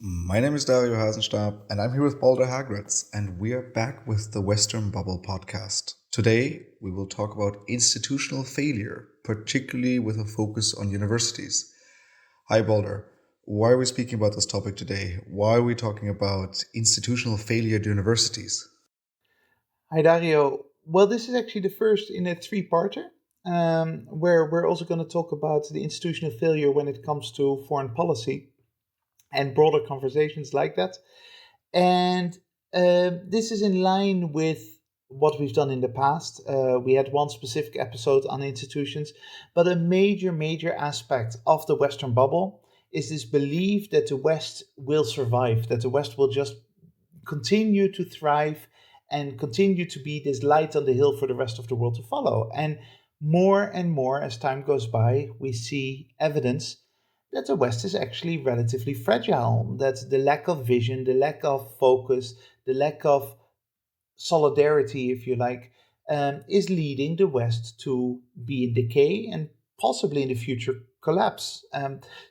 My name is Dario Hasenstab, and I'm here with Balder Hagritz, and we are back with the Western Bubble podcast. Today, we will talk about institutional failure, particularly with a focus on universities. Hi, Balder. Why are we speaking about this topic today? Why are we talking about institutional failure at universities? Hi, Dario. Well, this is actually the first in a three-parter, where we're also going to talk about the institutional failure when it comes to foreign policy and broader conversations like that. And this is in line with what we've done in the past. We had one specific episode on institutions, but a major aspect of the Western bubble is this belief that the West will survive, that the West will just continue to thrive and continue to be this light on the hill for the rest of the world to follow. And more as time goes by, we see evidence that the West is actually relatively fragile, that the lack of vision, the lack of focus, the lack of solidarity, if you like, is leading the West to be in decay and possibly in the future collapse.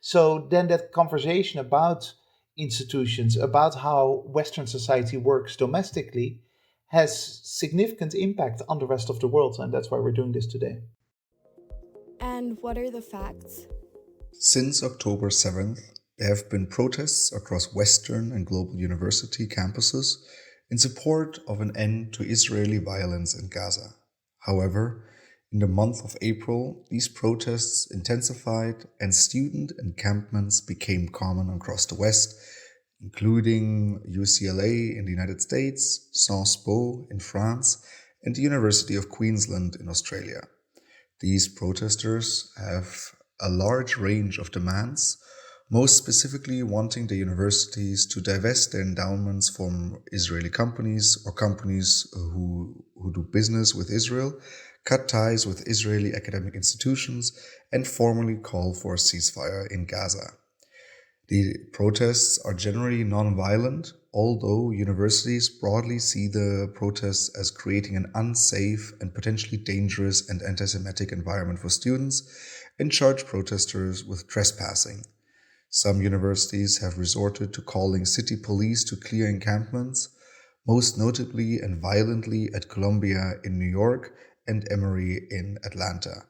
So then that conversation about institutions, about how Western society works domestically, has significant impact on the rest of the world, and that's why we're doing this today. And what are the facts? Since October 7th, there have been protests across Western and global university campuses in support of an end to Israeli violence in Gaza. However, in the month of April, these protests intensified and student encampments became common across the West, including UCLA in the United States, Sciences Po in France, and the University of Queensland in Australia. These protesters have a large range of demands, most specifically wanting the universities to divest their endowments from Israeli companies or companies who do business with Israel, cut ties with Israeli academic institutions, and formally call for a ceasefire in Gaza. The protests are generally non-violent, although universities broadly see the protests as creating an unsafe and potentially dangerous and anti-Semitic environment for students and charge protesters with trespassing. Some universities have resorted to calling city police to clear encampments, most notably and violently at Columbia in New York and Emory in Atlanta.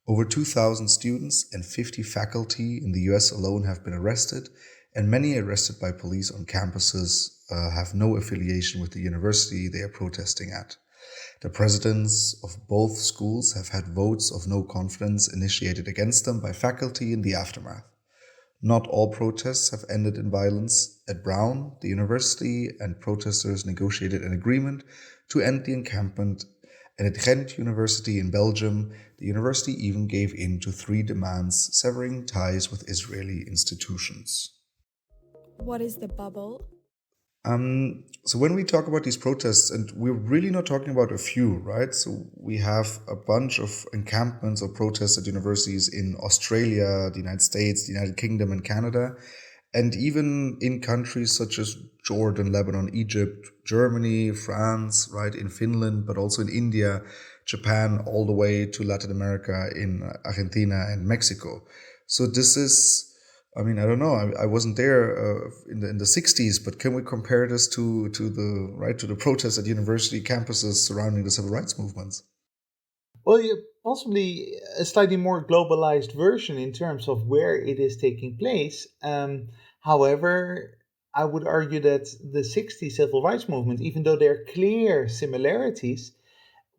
Over 2,000 students and 50 faculty in the US alone have been arrested, and many arrested by police on campuses have no affiliation with the university they are protesting at. The presidents of both schools have had votes of no confidence initiated against them by faculty in the aftermath. Not all protests have ended in violence. At Brown, the university and protesters negotiated an agreement to end the encampment, and at Ghent University in Belgium, the university even gave in to 3 demands severing ties with Israeli institutions. What is the bubble? So when we talk about these protests, and we're really not talking about a few, right? So we have a bunch of encampments or protests at universities in Australia, the United States, the United Kingdom, and Canada, and even in countries such as Jordan, Lebanon, Egypt, Germany, France, right, in Finland, but also in India, Japan, all the way to Latin America in Argentina and Mexico. So this is, I mean, I don't know. I wasn't there in the 60s, but can we compare this to the protests at university campuses surrounding the civil rights movements? Well, possibly a slightly more globalized version in terms of where it is taking place. However, I would argue that the 60s civil rights movement, even though there are clear similarities,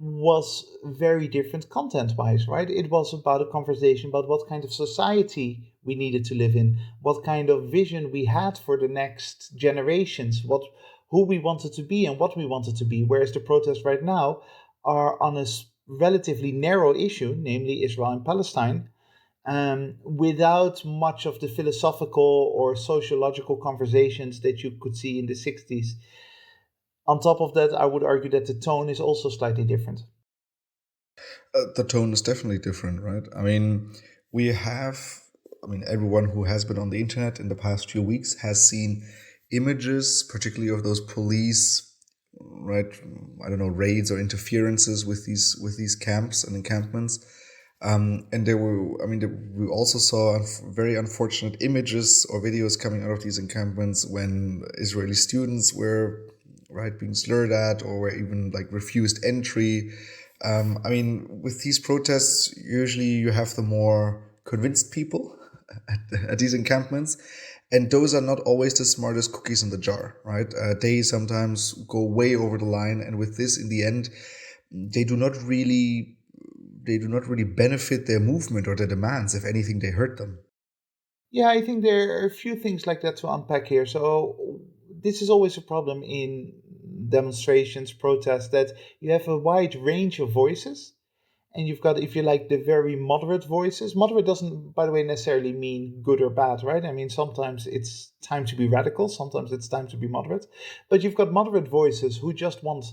was very different content wise, right? It was about a conversation about what kind of society we needed to live in, what kind of vision we had for the next generations, who we wanted to be and what we wanted to be. Whereas the protests right now are on a relatively narrow issue, namely Israel and Palestine, without much of the philosophical or sociological conversations that you could see in the 60s. On top of that, I would argue that the tone is also slightly different. The tone is definitely different, right? I mean, we have, I mean, everyone who has been on the internet in the past few weeks has seen images, particularly of those police, right? I don't know, raids or interferences with these camps and encampments. And there were, we also saw very unfortunate images or videos coming out of these encampments when Israeli students were, right, being slurred at or were even like refused entry. With these protests, usually you have the more convinced people at these encampments, and those are not always the smartest cookies in the jar, right? They sometimes go way over the line, and with this, in the end, they do not really benefit their movement or their demands. If anything, they hurt them. Yeah, I think there are a few things like that to unpack here. So, this is always a problem in demonstrations, protests, that you have a wide range of voices. And you've got, if you like, the very moderate voices. Moderate doesn't, by the way, necessarily mean good or bad, right? I mean, sometimes it's time to be radical, sometimes it's time to be moderate. But you've got moderate voices who just want,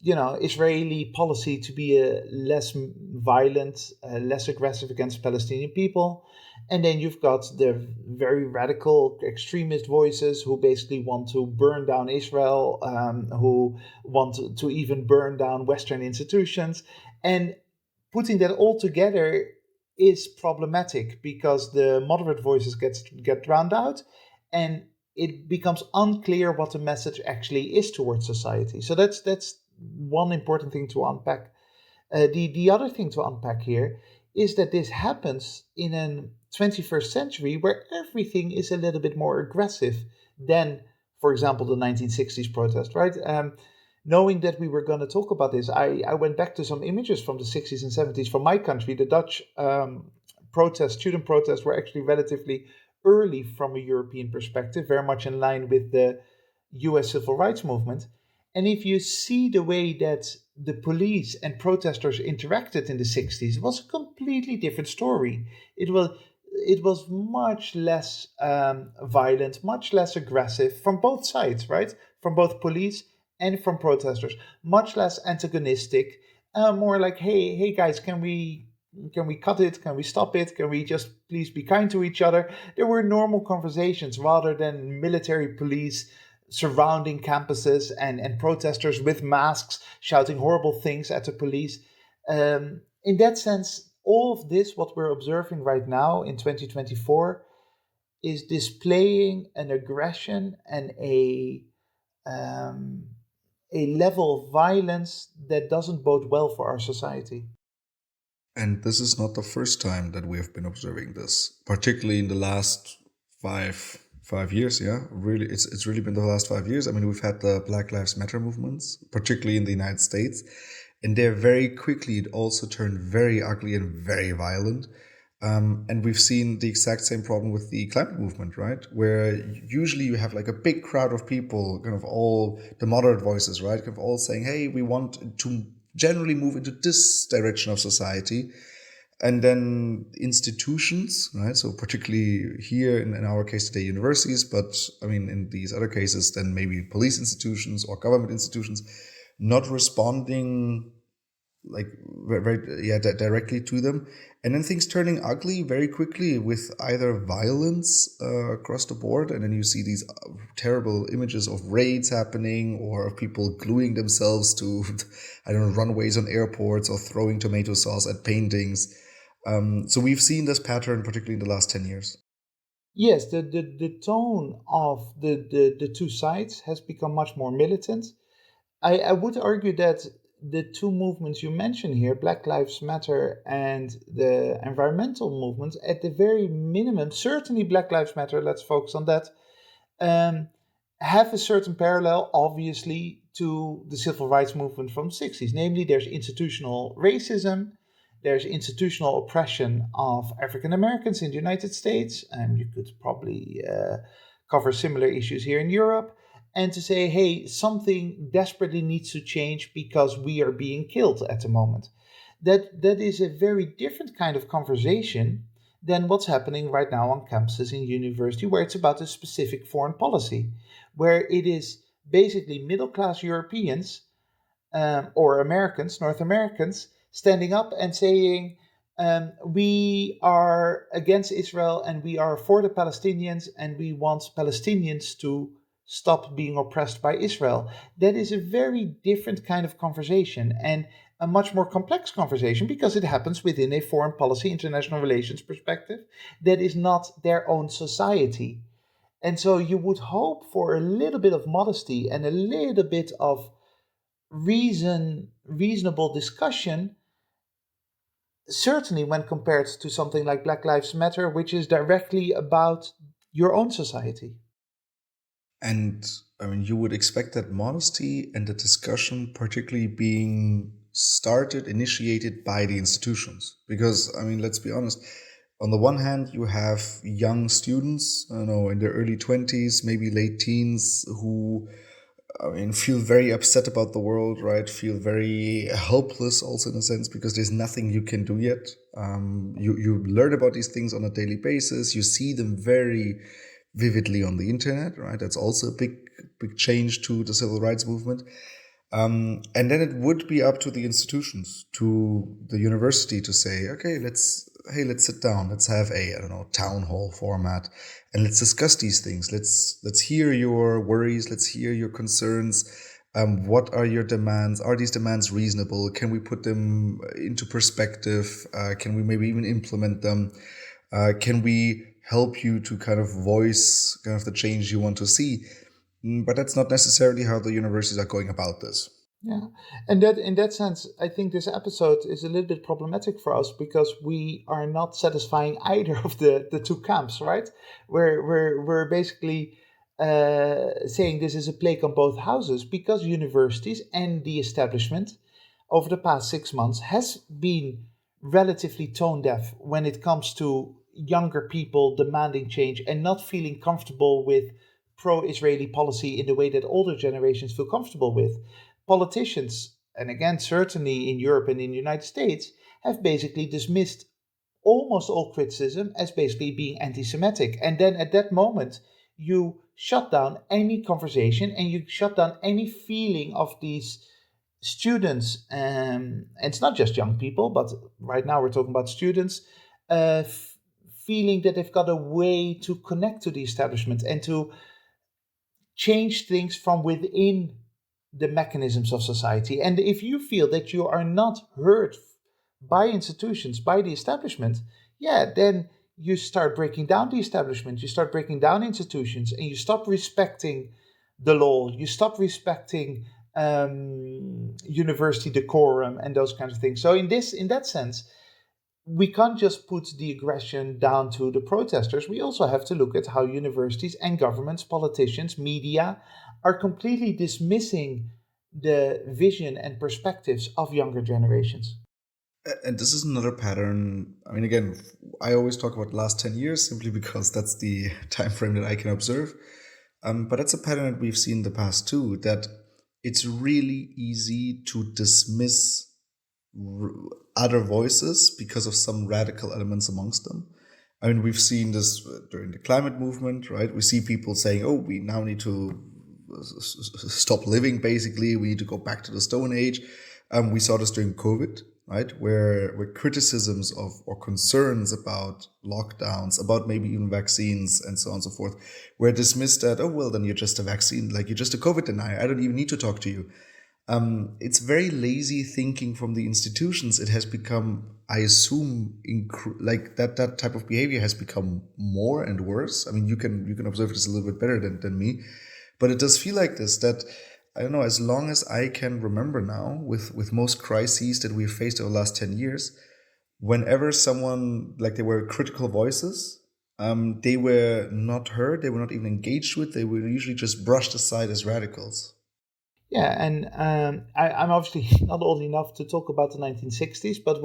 Israeli policy to be less violent, less aggressive against Palestinian people. And then you've got the very radical extremist voices who basically want to burn down Israel, who want to even burn down Western institutions. And putting that all together is problematic because the moderate voices get drowned out, and it becomes unclear what the message actually is towards society. So that's one important thing to unpack. The other thing to unpack here is that this happens in a 21st century where everything is a little bit more aggressive than, for example, the 1960s protest, right? Knowing that we were going to talk about this, I went back to some images from the 60s and 70s from my country. The Dutch student protests, were actually relatively early from a European perspective, very much in line with the US civil rights movement. And if you see the way that the police and protesters interacted in the 60s, it was a completely different story. It was much less violent, much less aggressive from both sides, right? From both police and from protesters, much less antagonistic, more like, hey guys, can we cut it? Can we stop it? Can we just please be kind to each other? There were normal conversations rather than military police surrounding campuses and protesters with masks shouting horrible things at the police. In that sense, all of this, what we're observing right now in 2024, is displaying an aggression and um, a level of violence that doesn't bode well for our society. And this is not the first time that we have been observing this, particularly in the last five years. Yeah, really, it's really been the last 5 years. We've had the Black Lives Matter movements, particularly in the United States, and there very quickly it also turned very ugly and very violent. And we've seen the exact same problem with the climate movement, right? Where usually you have like a big crowd of people, kind of all the moderate voices, right? Kind of all saying, hey, we want to generally move into this direction of society. And then institutions, right? So particularly here in our case today, universities, but in these other cases, then maybe police institutions or government institutions, not responding like very, yeah, directly to them, and then things turning ugly very quickly with either violence across the board, and then you see these terrible images of raids happening or of people gluing themselves to I don't know, runways on airports or throwing tomato sauce at paintings. So we've seen this pattern particularly in the last 10 years. Yes, the tone of the two sides has become much more militant. I would argue that the two movements you mentioned here, Black Lives Matter and the environmental movement, at the very minimum, certainly Black Lives Matter, let's focus on that, um, have a certain parallel, obviously, to the civil rights movement from the 60s. Namely, there's institutional racism, there's institutional oppression of African Americans in the United States, and you could probably cover similar issues here in Europe, and to say, hey, something desperately needs to change because we are being killed at the moment. That is a very different kind of conversation than what's happening right now on campuses in university, where it's about a specific foreign policy, where it is basically middle class Europeans or Americans, North Americans, standing up and saying, we are against Israel and we are for the Palestinians and we want Palestinians to stop being oppressed by Israel. That is a very different kind of conversation. And a much more complex conversation because it happens within a foreign policy, international relations perspective that is not their own society. And so you would hope for a little bit of modesty and a little bit of reasonable discussion, certainly when compared to something like Black Lives Matter, which is directly about your own society. And I mean, you would expect that modesty and the discussion, particularly being started, initiated by the institutions. Because, I mean, let's be honest, on the one hand, you have young students, I don't know, in their early 20s, maybe late teens, who I mean, feel very upset about the world, right? Feel very helpless, also in a sense, because there's nothing you can do yet. You learn about these things on a daily basis. You see them very vividly on the internet, right? That's also a big change to the civil rights movement. And then it would be up to the institutions, to the university, to say, okay, let's sit down, let's have a, I don't know, town hall format, and let's discuss these things. Let's hear your worries, let's hear your concerns. What are your demands? Are these demands reasonable? Can we put them into perspective? Can we maybe even implement them? Can we help you to kind of voice kind of the change you want to see? But that's not necessarily how the universities are going about this. Yeah, and that in that sense, I think this episode is a little bit problematic for us because we are not satisfying either of the two camps, right? We're basically saying this is a plague on both houses because universities and the establishment over the past 6 months has been relatively tone deaf when it comes to younger people demanding change and not feeling comfortable with pro-Israeli policy in the way that older generations feel comfortable with. Politicians, and again, certainly in Europe and in the United States, have basically dismissed almost all criticism as basically being anti Semitic. And then at that moment, you shut down any conversation and you shut down any feeling of these students. And it's not just young people, but right now we're talking about students. Feeling that they've got a way to connect to the establishment and to change things from within the mechanisms of society. And if you feel that you are not heard by institutions, by the establishment, yeah, then you start breaking down the establishment, you start breaking down institutions, and you stop respecting the law, you stop respecting university decorum and those kinds of things. So in that sense, we can't just put the aggression down to the protesters. We also have to look at how universities and governments, politicians, media are completely dismissing the vision and perspectives of younger generations. And this is another pattern. I mean, again, I always talk about the last 10 years simply because that's the time frame that I can observe. But that's a pattern that we've seen in the past too, that it's really easy to dismiss r- other voices because of some radical elements amongst them. I mean, we've seen this during the climate movement, right? We see people saying, oh, we now need to stop living, basically. We need to go back to the Stone Age. We saw this during COVID, right? Where criticisms of or concerns about lockdowns, about maybe even vaccines and so on and so forth, were dismissed at, oh, well, then you're just a vaccine, like you're just a COVID denier. I don't even need to talk to you. It's very lazy thinking from the institutions. It has become, I assume, like that type of behavior has become more and worse. I mean, you can observe this a little bit better than me, but it does feel like this. That I don't know. As long as I can remember now, with most crises that we've faced over the last 10 years, whenever someone like there were critical voices, they were not heard. They were not even engaged with. They were usually just brushed aside as radicals. Yeah, and I'm obviously not old enough to talk about the 1960s, but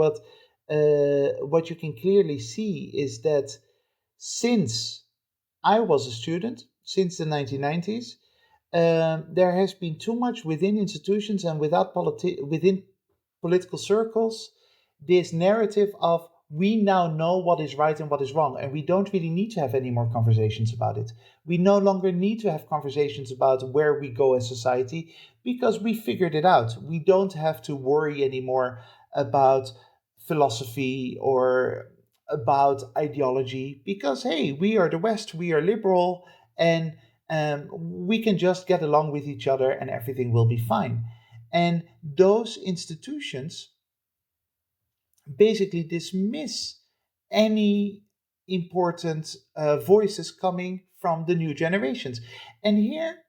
what you can clearly see is that since I was a student, since the 1990s, there has been too much within institutions and within political circles this narrative of we now know what is right and what is wrong, and we don't really need to have any more conversations about it. We no longer need to have conversations about where we go as society because we figured it out. We don't have to worry anymore about philosophy or about ideology because, hey, we are the West, we are liberal, and we can just get along with each other and everything will be fine. And those institutions basically dismiss any important voices coming from the new generations. And here,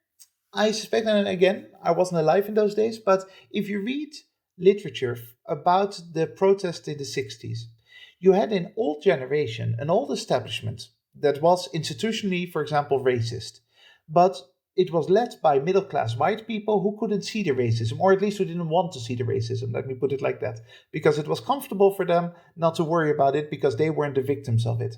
I suspect, and again, I wasn't alive in those days, but if you read literature about the protest in the 60s, you had an old generation, an old establishment that was institutionally, for example, racist, but it was led by middle class white people who couldn't see the racism, or at least who didn't want to see the racism, let me put it like that, because it was comfortable for them not to worry about it because they weren't the victims of it.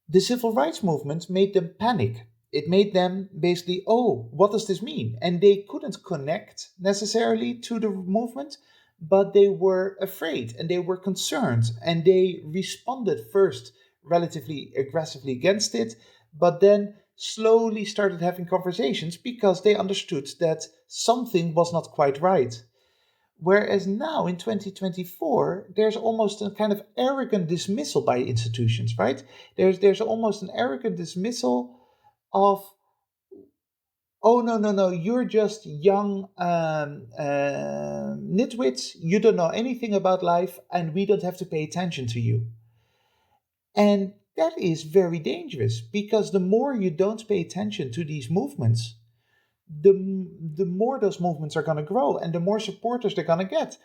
The civil rights movement made them panic. It made them basically, oh, what does this mean? And they couldn't connect necessarily to the movement, but they were afraid and they were concerned and they responded first relatively aggressively against it, but then slowly started having conversations because they understood that something was not quite right. Whereas now in 2024, there's almost a kind of arrogant dismissal by institutions, right? There's almost an arrogant dismissal of, oh no no no, you're just young nitwits, you don't know anything about life, and we don't have to pay attention to you. And that is very dangerous because the more you don't pay attention to these movements, the more those movements are going to grow and the more supporters they're going to get.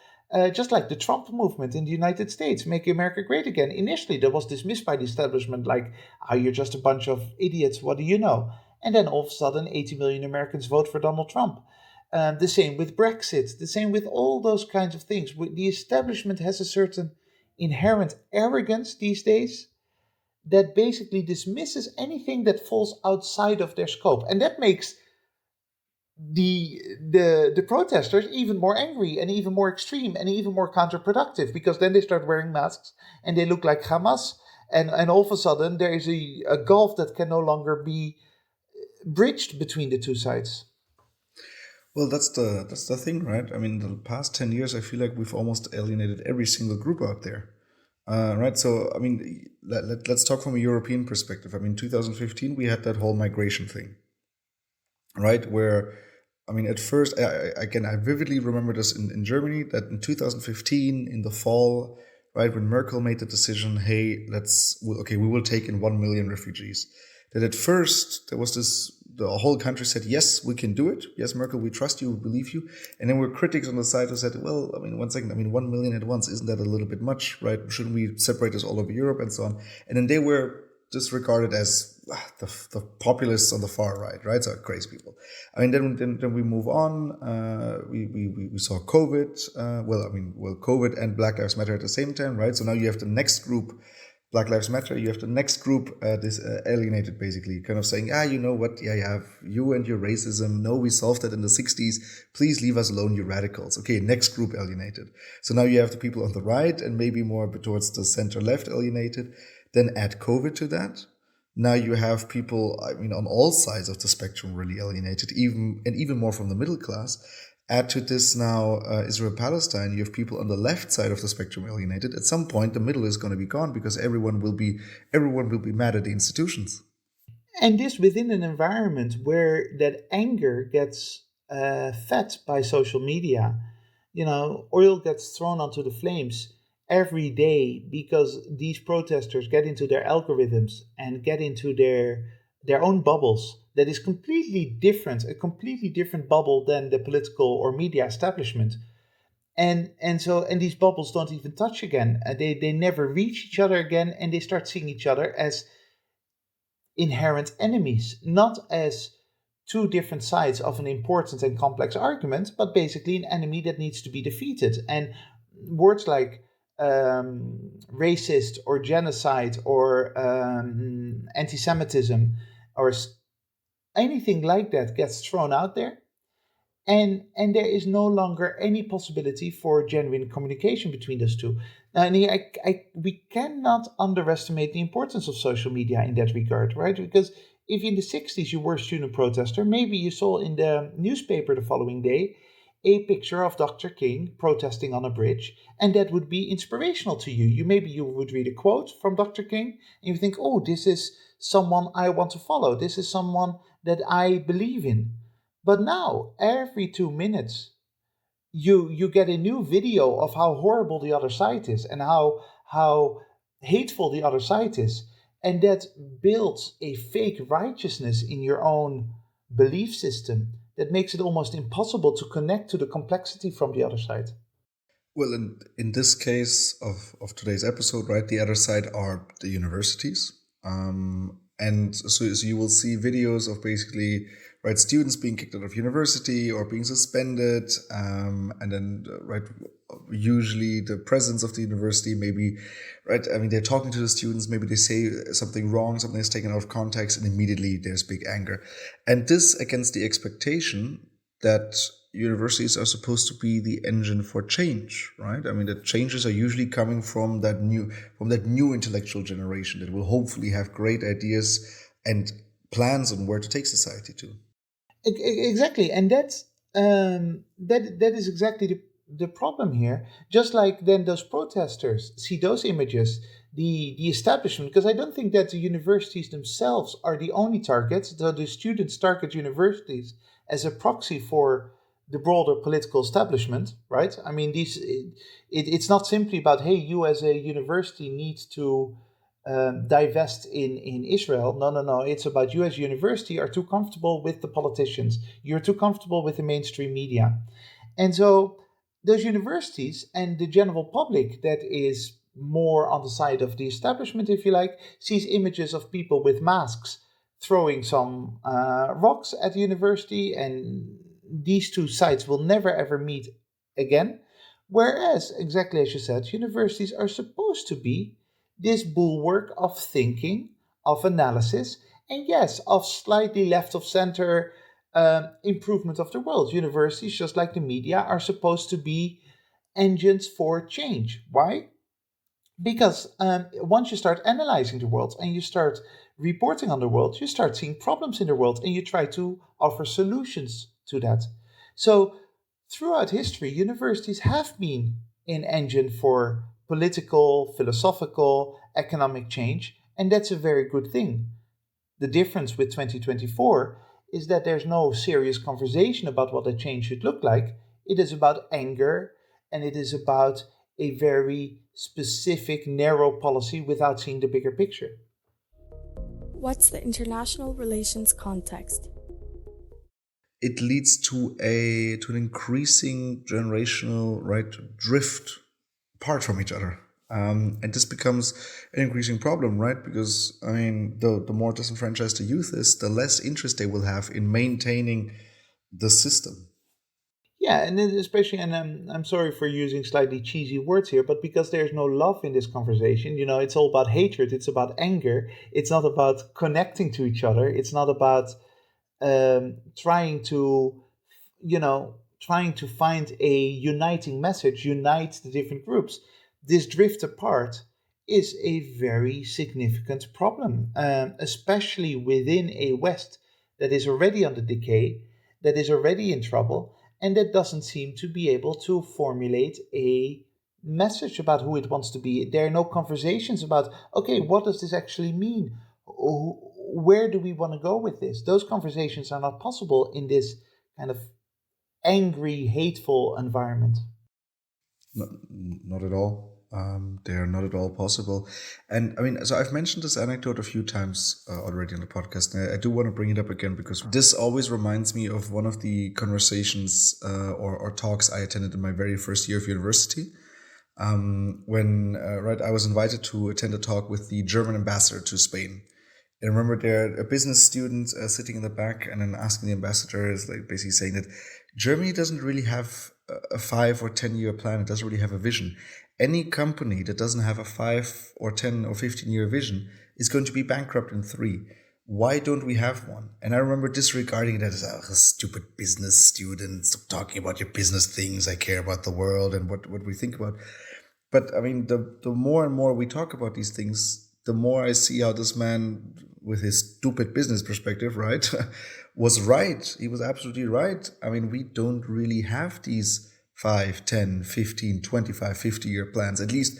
Just like the Trump movement in the United States, Make America Great Again. Initially, that was dismissed by the establishment like, oh, you're just a bunch of idiots, what do you know? And then all of a sudden, 80 million Americans vote for Donald Trump. The same with Brexit, the same with all those kinds of things. The establishment has a certain inherent arrogance these days that basically dismisses anything that falls outside of their scope. And that makes the protesters even more angry and even more extreme and even more counterproductive because then they start wearing masks and they look like Hamas, and all of a sudden there is a gulf that can no longer be bridged between the two sides. Well, that's the thing, right? I mean, the past 10 years, I feel like we've almost alienated every single group out there, right? So, I mean, let's talk from a European perspective. I mean, 2015, we had that whole migration thing, right? Where, I mean, at first, again, I vividly remember this in Germany that in 2015, in the fall, right, when Merkel made the decision, hey, we will take in 1 million refugees. That at first, there was this, the whole country said, yes, we can do it. Yes, Merkel, we trust you, we believe you. And then were critics on the side who said, well, I mean, 1 second, I mean, 1 million at once, isn't that a little bit much, right? Shouldn't we separate this all over Europe and so on? And then they were disregarded as the populists on the far right, right? So crazy people. I mean, then we move on. We saw COVID. COVID and Black Lives Matter at the same time, right? So now you have the next group, Black Lives Matter. You have the next group, this alienated, basically, kind of saying, you know what? Yeah, you have you and your racism. No, we solved that in the 60s. Please leave us alone, you radicals. Okay, next group alienated. So now you have the people on the right and maybe more towards the center left alienated. Then add COVID to that. Now you have people, I mean, on all sides of the spectrum really alienated, even more from the middle class. Add to this now Israel-Palestine, you have people on the left side of the spectrum alienated. At some point, the middle is going to be gone because everyone will be mad at the institutions. And this within an environment where that anger gets fed by social media. You know, oil gets thrown onto the flames every day because these protesters get into their algorithms and get into their own bubbles that is completely different, a completely different bubble than the political or media establishment. And these bubbles don't even touch again. They never reach each other again, and they start seeing each other as inherent enemies, not as two different sides of an important and complex argument, but basically an enemy that needs to be defeated. And words like racist or genocide or anti Semitism or anything like that gets thrown out there. And there is no longer any possibility for genuine communication between those two. Now, and here, we cannot underestimate the importance of social media in that regard, right? Because if in the 60s you were a student protester, maybe you saw in the newspaper the following day a picture of Dr. King protesting on a bridge, and that would be inspirational to you. You would read a quote from Dr. King, and you think, oh, this is someone I want to follow. This is someone that I believe in. But now, every 2 minutes, you get a new video of how horrible the other side is and how hateful the other side is, and that builds a fake righteousness in your own belief system that makes it almost impossible to connect to the complexity from the other side. Well, in this case of today's episode, right, the other side are the universities. And so you will see videos of basically, right, students being kicked out of university or being suspended. And then, right, usually the presidents of the university, maybe, right, I mean, they're talking to the students, maybe they say something wrong, something is taken out of context, and immediately there's big anger. And this against the expectation that universities are supposed to be the engine for change, right? I mean, the changes are usually coming from that new intellectual generation that will hopefully have great ideas and plans on where to take society to. Exactly, and that is exactly the problem here. Just like then those protesters see those images, the establishment, because I don't think that the universities themselves are the only targets. The students target universities as a proxy for the broader political establishment, right? I mean, it's not simply about, hey, you as a university need to divest in Israel. No, no, no. It's about you as a university are too comfortable with the politicians. You're too comfortable with the mainstream media. And so those universities and the general public that is more on the side of the establishment, if you like, sees images of people with masks throwing some rocks at the university, and these two sides will never ever meet again. Whereas, exactly as you said, universities are supposed to be this bulwark of thinking, of analysis, and yes, of slightly left of center improvement of the world. Universities, just like the media, are supposed to be engines for change. Why? Because once you start analyzing the world and you start reporting on the world, you start seeing problems in the world and you try to offer solutions to that. So, throughout history, universities have been an engine for political, philosophical, economic change, and that's a very good thing. The difference with 2024 is that there's no serious conversation about what that change should look like. It is about anger and it is about a very specific, narrow policy without seeing the bigger picture. What's the international relations context? It leads to an increasing generational, right, drift apart from each other. And this becomes an increasing problem, right? Because, I mean, the more disenfranchised the youth is, the less interest they will have in maintaining the system. Yeah, and then especially, and I'm sorry for using slightly cheesy words here, but because there's no love in this conversation, it's all about hatred, it's about anger, it's not about connecting to each other, it's not about trying to, trying to find a uniting message, unite the different groups. This drift apart is a very significant problem, especially within a West that is already on the decay, that is already in trouble, and that doesn't seem to be able to formulate a message about who it wants to be. There are no conversations about, okay, what does this actually mean? Where do we want to go with this? Those conversations are not possible in this kind of angry, hateful environment. Not at all. They are not at all possible. And I mean, so I've mentioned this anecdote a few times already on the podcast, and I do want to bring it up again because this always reminds me of one of the conversations or talks I attended in my very first year of university. When right, I was invited to attend a talk with the German ambassador to Spain. I remember there a business student sitting in the back and then asking the ambassador, is like basically saying that Germany doesn't really have a 5 or 10 year plan. It doesn't really have a vision. Any company that doesn't have a 5 or 10 or 15 year vision is going to be bankrupt in 3. Why don't we have one? And I remember disregarding that as a stupid business student. Stop talking about your business things. I care about the world and what we think about. But I mean, the more and more we talk about these things, the more I see how this man, with his stupid business perspective, right, was right. He was absolutely right. I mean, we don't really have these 5, 10, 15, 25, 50-year plans. At least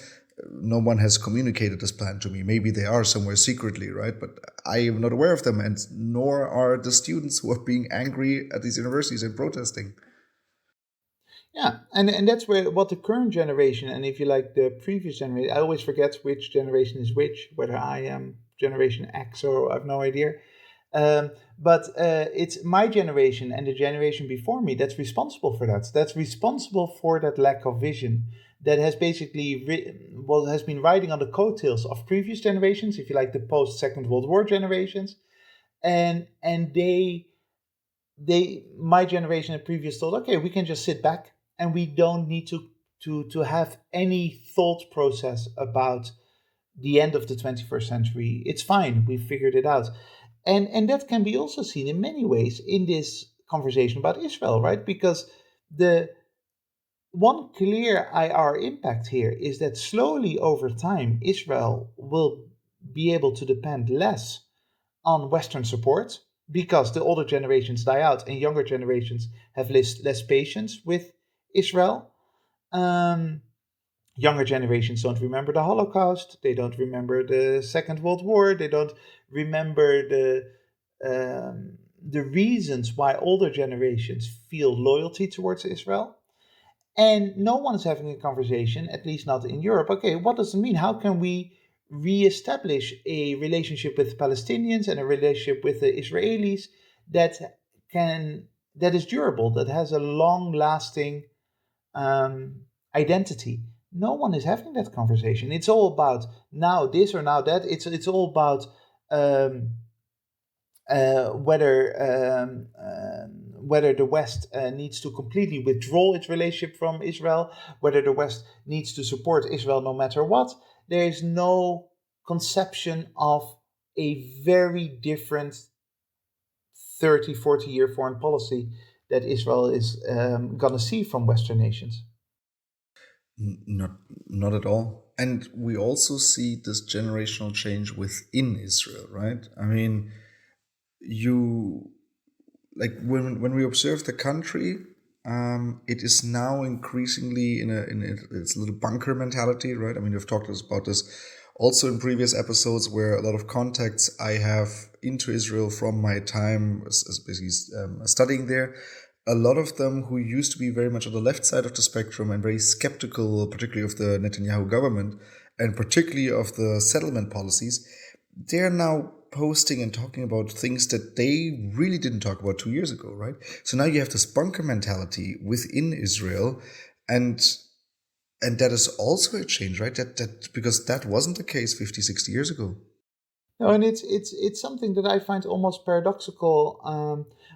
no one has communicated this plan to me. Maybe they are somewhere secretly, right? But I am not aware of them, and nor are the students who are being angry at these universities and protesting. Yeah, and that's where what the current generation, and if you like the previous generation, I always forget which generation is which, whether I am Generation X or I have no idea. But it's my generation and the generation before me that's responsible for that. That's responsible for that lack of vision that has basically has been riding on the coattails of previous generations, if you like the post Second World War generations, and they my generation and previous thought, okay, we can just sit back and we don't need to have any thought process about the end of the 21st century. It's fine, we figured it out. And that can be also seen in many ways in this conversation about Israel, right? Because the one clear IR impact here is that slowly over time Israel will be able to depend less on Western support because the older generations die out and younger generations have less patience with Israel. Um, Younger generations don't remember the Holocaust, they don't remember the Second World War, they don't remember the reasons why older generations feel loyalty towards Israel. And no one is having a conversation, at least not in Europe. Okay, what does it mean? How can we reestablish a relationship with Palestinians and a relationship with the Israelis that can that is durable, that has a long-lasting identity? No one is having that conversation. It's all about now this or now that. It's all about um, whether the West needs to completely withdraw its relationship from Israel, whether the West needs to support Israel no matter what. There is no conception of a very different 30, 40-year foreign policy that Israel is going to see from Western nations. Not, not at all. And we also see this generational change within Israel, right? I mean, you like when we observe the country, it is now increasingly in its little bunker mentality, right? I mean, we've talked about this also in previous episodes, where a lot of contacts I have into Israel from my time as basically studying there. A lot of them who used to be very much on the left side of the spectrum and very skeptical, particularly of the Netanyahu government and particularly of the settlement policies, they're now posting and talking about things that they really didn't talk about 2 years ago, right? So now you have this bunker mentality within Israel, and that is also a change, right? That because that wasn't the case 50, 60 years ago. No, and it's something that I find almost paradoxical.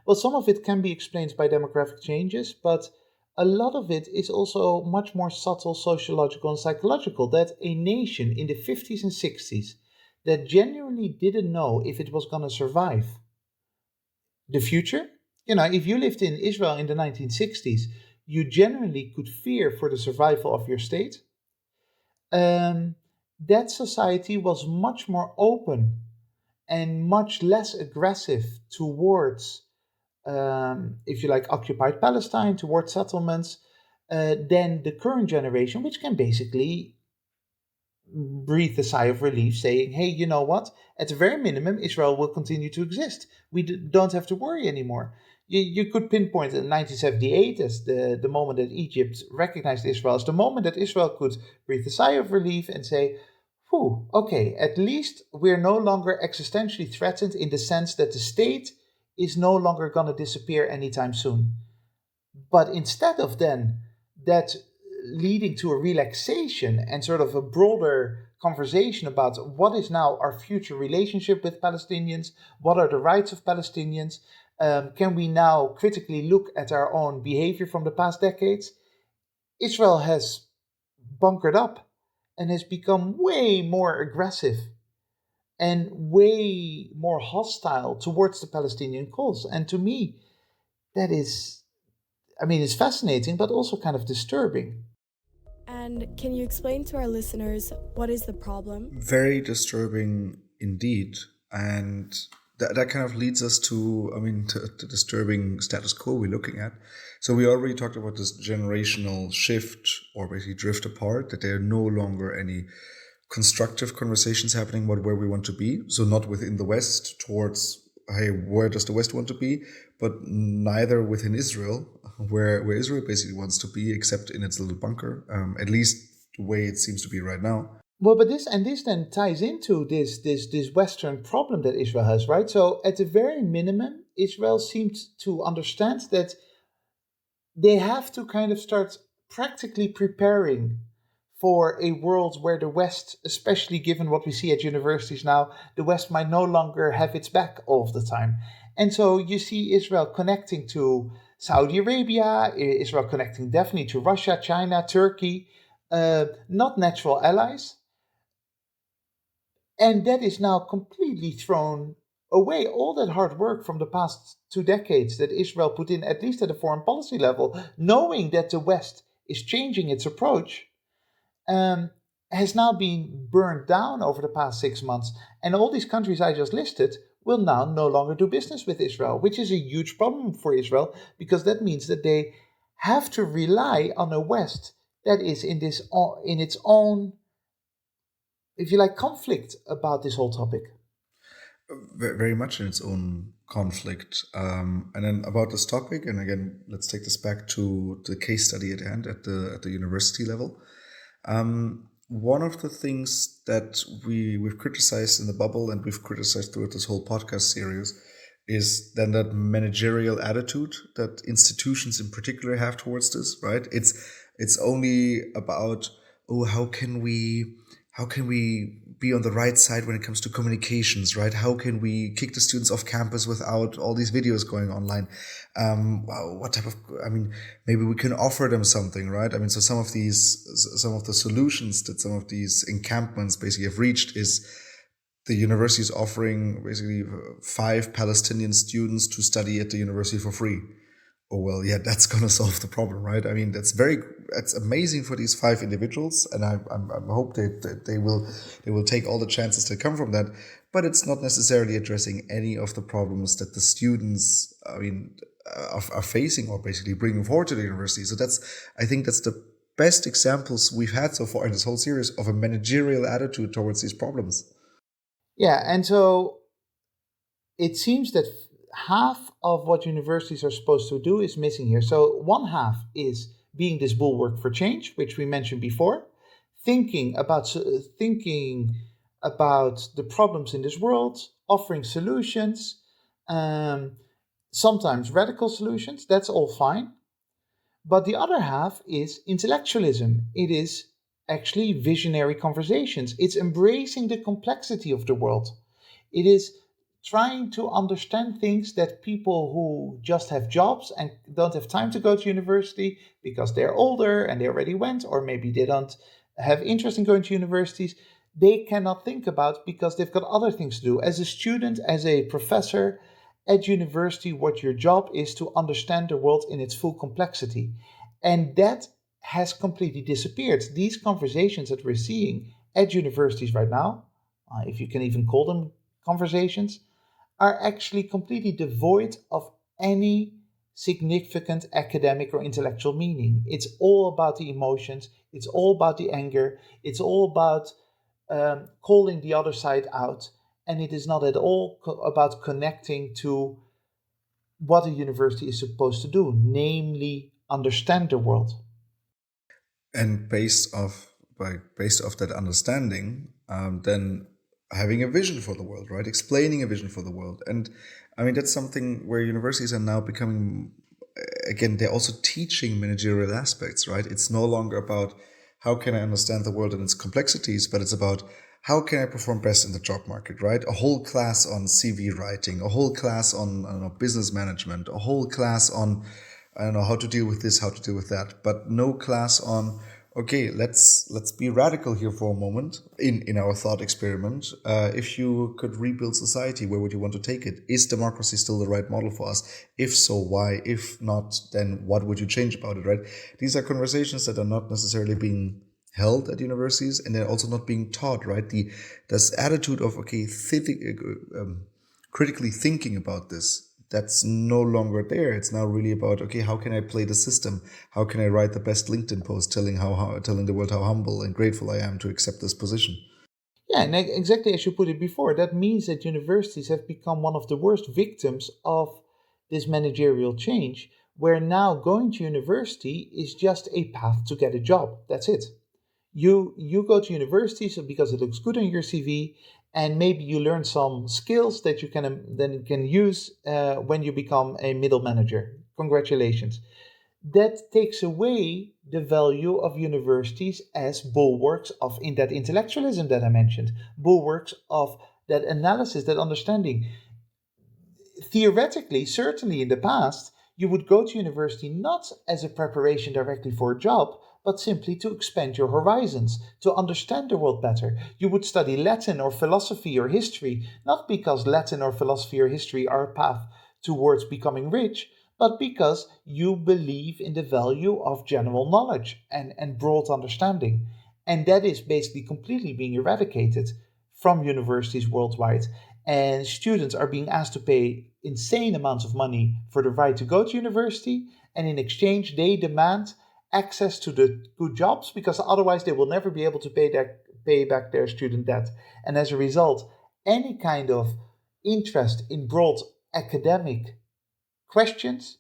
Well, some of it can be explained by demographic changes, but a lot of it is also much more subtle, sociological and psychological. That a nation in the 50s and 60s that genuinely didn't know if it was going to survive the future. You know, if you lived in Israel in the 1960s, you generally could fear for the survival of your state. Um, that society was much more open and much less aggressive towards, if you like, occupied Palestine, towards settlements, than the current generation, which can basically breathe a sigh of relief, saying, hey, you know what? At the very minimum, Israel will continue to exist. We don't have to worry anymore. You could pinpoint 1978 as the moment that Egypt recognized Israel, as the moment that Israel could breathe a sigh of relief and say, whew, okay, at least we're no longer existentially threatened in the sense that the state is no longer going to disappear anytime soon. But instead of then that leading to a relaxation and sort of a broader conversation about what is now our future relationship with Palestinians, what are the rights of Palestinians, can we now critically look at our own behavior from the past decades? Israel has bunkered up and has become way more aggressive and way more hostile towards the Palestinian cause. And to me, that is, I mean, it's fascinating, but also kind of disturbing. And can you explain to our listeners what is the problem? Very disturbing indeed. And that kind of leads us to, I mean, to the disturbing status quo we're looking at. So we already talked about this generational shift or basically drift apart, that there are no longer any constructive conversations happening about where we want to be. So not within the West towards, hey, where does the West want to be? But neither within Israel where Israel basically wants to be, except in its little bunker, at least the way it seems to be right now. Well, but this then ties into this Western problem that Israel has, right? So at the very minimum, Israel seemed to understand that they have to kind of start practically preparing for a world where the West, especially given what we see at universities now, the West might no longer have its back all of the time. And so you see Israel connecting to Saudi Arabia, Israel connecting definitely to Russia, China, Turkey, not natural allies. And that is now completely thrown away. All that hard work from the past 2 decades that Israel put in, at least at a foreign policy level, knowing that the West is changing its approach, um, has now been burned down over the past 6 months. And all these countries I just listed will now no longer do business with Israel, which is a huge problem for Israel because that means that they have to rely on a West that is in its own, if you like, conflict about this whole topic. Very much in its own conflict. And then about this topic, and again, let's take this back to the case study at hand at the university level. One of the things that we've criticized in the bubble and we've criticized throughout this whole podcast series is then that managerial attitude that institutions in particular have towards this, right? It's only about, oh, how can we be on the right side when it comes to communications, right? How can we kick the students off campus without all these videos going online? What type of, maybe we can offer them something, right? So some of the solutions that some of these encampments basically have reached is the university is offering basically 5 Palestinian students to study at the university for free. Oh, well, yeah, that's going to solve the problem, right? That's amazing for these 5 individuals, and I hope that they will take all the chances that come from that. But it's not necessarily addressing any of the problems that the students, are facing or basically bringing forward to the university. So I think that's the best examples we've had so far in this whole series of a managerial attitude towards these problems. Yeah, and so it seems that half of what universities are supposed to do is missing here. So one half is being this bulwark for change, which we mentioned before, thinking about the problems in this world, offering solutions, sometimes radical solutions. That's all fine. But the other half is intellectualism. It is actually visionary conversations. It's embracing the complexity of the world. It is trying to understand things that people who just have jobs and don't have time to go to university because they're older and they already went, or maybe they don't have interest in going to universities, they cannot think about because they've got other things to do. As a student, as a professor at university, what your job is to understand the world in its full complexity. And that has completely disappeared. These conversations that we're seeing at universities right now, if you can even call them conversations, are actually completely devoid of any significant academic or intellectual meaning. It's all about the emotions, it's all about the anger, it's all about calling the other side out, and it is not at all about connecting to what a university is supposed to do, namely understand the world. And based off that understanding, then having a vision for the world, right? Explaining a vision for the world. And that's something where universities are now becoming, again, they're also teaching managerial aspects, right? It's no longer about how can I understand the world and its complexities, but it's about how can I perform best in the job market, right? A whole class on CV writing, a whole class on business management, a whole class on, how to deal with this, how to deal with that, but no class on, okay, let's be radical here for a moment in our thought experiment. If you could rebuild society, where would you want to take it? Is democracy still the right model for us? If so, why? If not, then what would you change about it, right? These are conversations that are not necessarily being held at universities, and they're also not being taught, right? This attitude of, okay, critically thinking about this, that's no longer there. It's now really about, okay, how can I play the system? How can I write the best LinkedIn post telling the world how humble and grateful I am to accept this position? Yeah, and exactly as you put it before, that means that universities have become one of the worst victims of this managerial change, where now going to university is just a path to get a job. That's it. You go to university so because it looks good on your CV, and maybe you learn some skills that you can then can use when you become a middle manager. Congratulations. That takes away the value of universities as bulwarks of in that intellectualism that I mentioned, bulwarks of that analysis, that understanding. Theoretically, certainly in the past, you would go to university not as a preparation directly for a job, but simply to expand your horizons, to understand the world better. You would study Latin or philosophy or history, not because Latin or philosophy or history are a path towards becoming rich, but because you believe in the value of general knowledge and broad understanding. And that is basically completely being eradicated from universities worldwide. And students are being asked to pay insane amounts of money for the right to go to university. And in exchange, they demand access to the good jobs because otherwise they will never be able to pay back their student debt. And as a result, any kind of interest in broad academic questions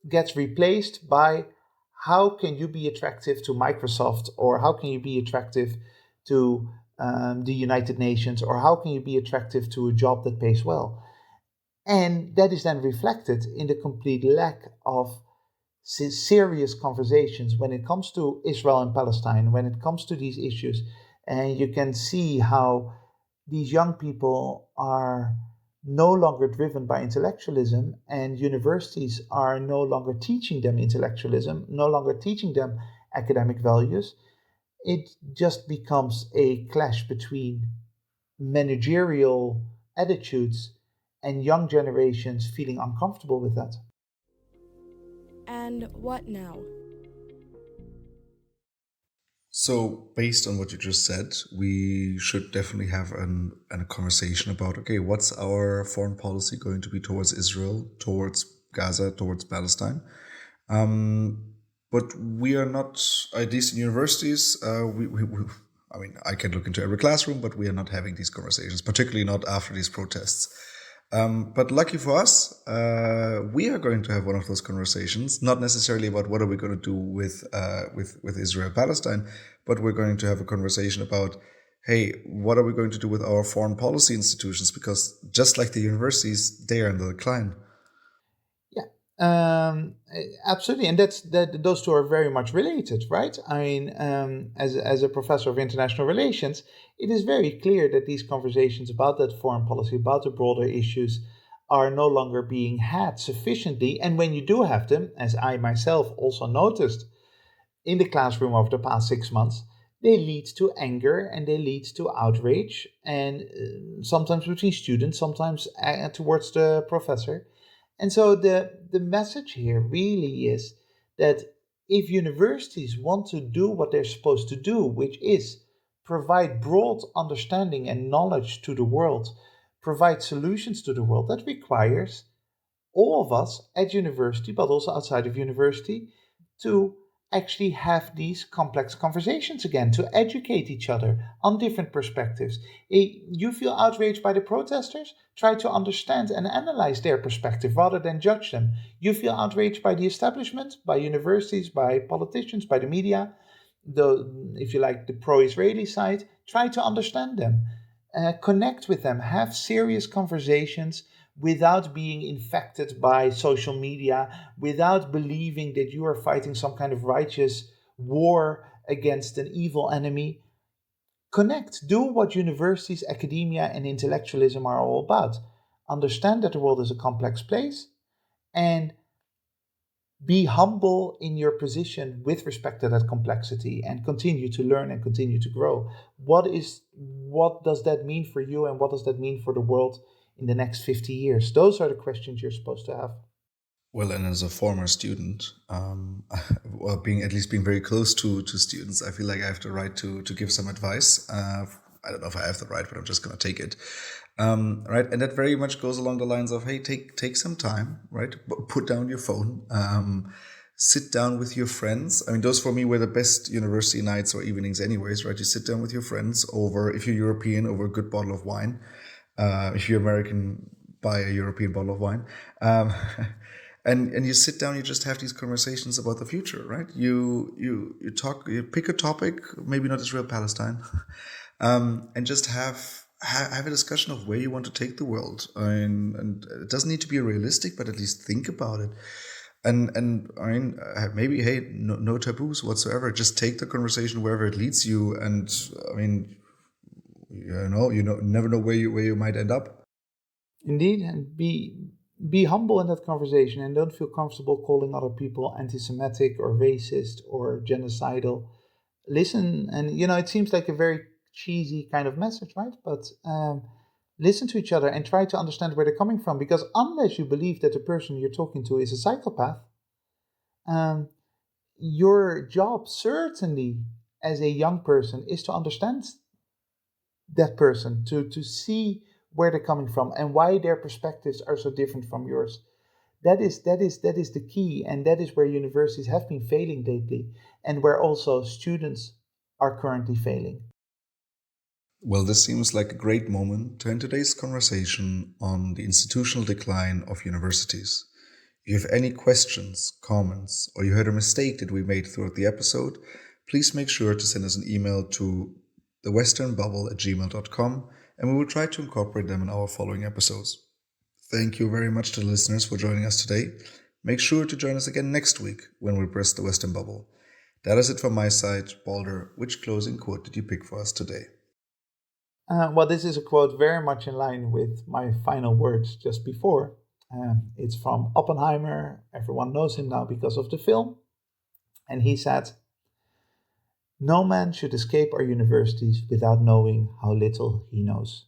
gets replaced by how can you be attractive to Microsoft, or how can you be attractive to the United Nations, or how can you be attractive to a job that pays well. And that is then reflected in the complete lack of serious conversations when it comes to Israel and Palestine, when it comes to these issues. And you can see how these young people are no longer driven by intellectualism, and universities are no longer teaching them intellectualism, no longer teaching them academic values. It just becomes a clash between managerial attitudes and young generations feeling uncomfortable with that. And what now? So, based on what you just said, we should definitely have a conversation about, okay, what's our foreign policy going to be towards Israel, towards Gaza, towards Palestine? But we are not, at least in universities, I mean, I can look into every classroom, but we are not having these conversations, particularly not after these protests. But lucky for us, we are going to have one of those conversations, not necessarily about what are we going to do with Israel Palestine, but we're going to have a conversation about, hey, what are we going to do with our foreign policy institutions? Because just like the universities, they are in the decline. Absolutely, and that. Those two are very much related, right? I mean, as a professor of international relations, it is very clear that these conversations about that foreign policy, about the broader issues, are no longer being had sufficiently. And when you do have them, as I myself also noticed in the classroom over the past 6 months, they lead to anger and they lead to outrage, and sometimes between students, sometimes towards the professor. And so the message here really is that if universities want to do what they're supposed to do, which is provide broad understanding and knowledge to the world, provide solutions to the world, that requires all of us at university, but also outside of university, to actually have these complex conversations again, to educate each other on different perspectives. You feel outraged by the protesters? Try to understand and analyze their perspective rather than judge them. You feel outraged by the establishment, by universities, by politicians, by the media, if you like, the pro-Israeli side? Try to understand them, connect with them, have serious conversations without being infected by social media, without believing that you are fighting some kind of righteous war against an evil enemy. Connect, do what universities, academia, and intellectualism are all about. Understand that the world is a complex place, and be humble in your position with respect to that complexity, and continue to learn and continue to grow. What does that mean for you, and what does that mean for the world in the next 50 years? Those are the questions you're supposed to have. Well, and as a former student, well, being very close to students, I feel like I have the right to give some advice. I don't know if I have the right, but I'm just going to take it. Right, and that very much goes along the lines of, hey, take some time, right? Put down your phone, sit down with your friends. I mean, those for me were the best university nights or evenings, anyways, right? You sit down with your friends over, if you're European, over a good bottle of wine. If you're American, buy a European bottle of wine. And you sit down, you just have these conversations about the future, right? You talk, you pick a topic, maybe not Israel Palestine, and just have a discussion of where you want to take the world. And it doesn't need to be realistic, but at least think about it. And I mean, maybe, hey, no taboos whatsoever. Just take the conversation wherever it leads you. And I mean, never know where you might end up. Indeed, and be humble in that conversation and don't feel comfortable calling other people anti-Semitic or racist or genocidal. Listen, and it seems like a very cheesy kind of message, right? But listen to each other and try to understand where they're coming from. Because unless you believe that the person you're talking to is a psychopath, um, your job certainly as a young person is to understand that person, to see where they're coming from and why their perspectives are so different from yours. That is the key, and that is where universities have been failing lately, and where also students are currently failing. Well, this seems like a great moment to end today's conversation on the institutional decline of universities. If you have any questions, comments, or you heard a mistake that we made throughout the episode, please make sure to send us an email to thewesternbubble@gmail.com, and we will try to incorporate them in our following episodes. Thank you very much to the listeners for joining us today. Make sure to join us again next week when we press the Western Bubble. That is it from my side. Balder, which closing quote did you pick for us today? Well, this is a quote very much in line with my final words just before. It's from Oppenheimer. Everyone knows him now because of the film. And he said, "No man should escape our universities without knowing how little he knows."